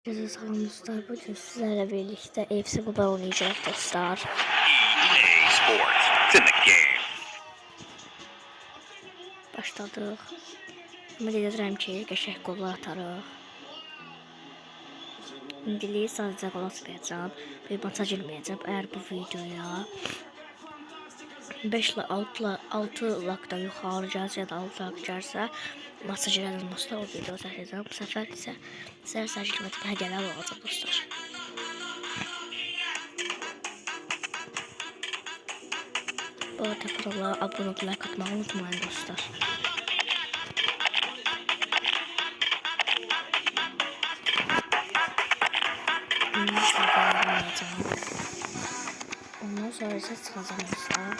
Herkese selam dostlar. Bugün sizlerle birlikte FC Mobile oynayacağız dostlar. EA Sports, it's in the game. Başladık. Ümid edirəm ki, qəşəng qollar atarıq. İndilik sadəcə qol atmayacağım. Bir maça girməyəcəm. Əgər bu videoya 6 lakdan yuxarı gəlsə ya da 6 lak gəlsə maça girəcəm dostlar. O video çəkəcəm. Bu səfər isə səhər girməyəcəm. Hədiyələr olacaq dostlar. Bu arada kanala abone olup like atmayı unutmayın dostlar. Ondan sonra ise çıkacağım dostlar.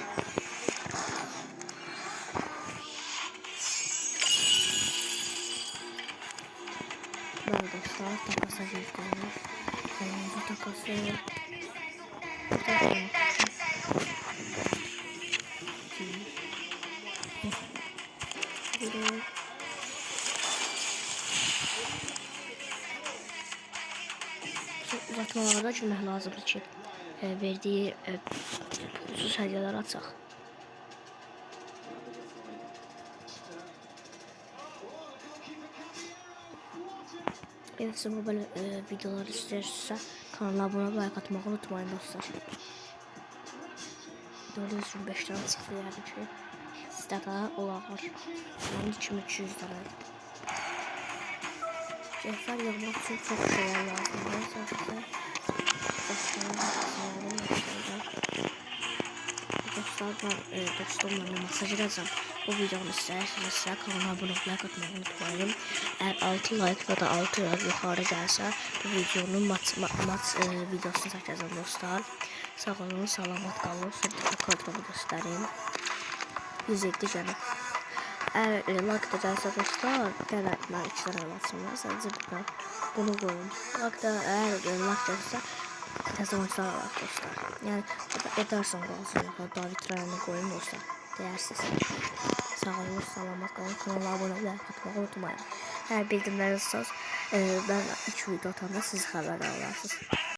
Böyle dostlar takasa girdik. Bu takası uzatmalarda cümlə lazımdır ki, verdiyi pulsuz hədiyələr açaq. Siz bu böyle videolar istersə kanala abone olmayı, like atmayı unutmayın dostlar. Gördüğünüz gibi 5 tane çıxdı yani ki, sizdə də olar. Mənim 2300 tane. Cəhvər yığmaq üçün çox şeyler lazımdır. Dostlar ben dostumla masaj edeceğim. Bu videonu isterseniz kanala abone olmayı, like atmayı unutmayın. Eğer 6 like ya da 6 yukarı gelse bu videonun maç videosunu çekeceğim dostlar. Sağ olun, salamat kalın. Sonra kadromu göstereyim. 107 canım. Eğer like da gelse dostlar, ben 2 tane alasınlar. Sadece bunu koyun. Eğer like gelse təzə oyuncular var dostlar. Yəni Ederson qalsın, David Raya'nı qoyun dostlar. Dəyərsiz. Sağ olun, salamat qalın. Kanala abone olmayı unutmayın. Hər bildirimləriniz olsa, mən 2 video atanda siz xəbər alarsınız.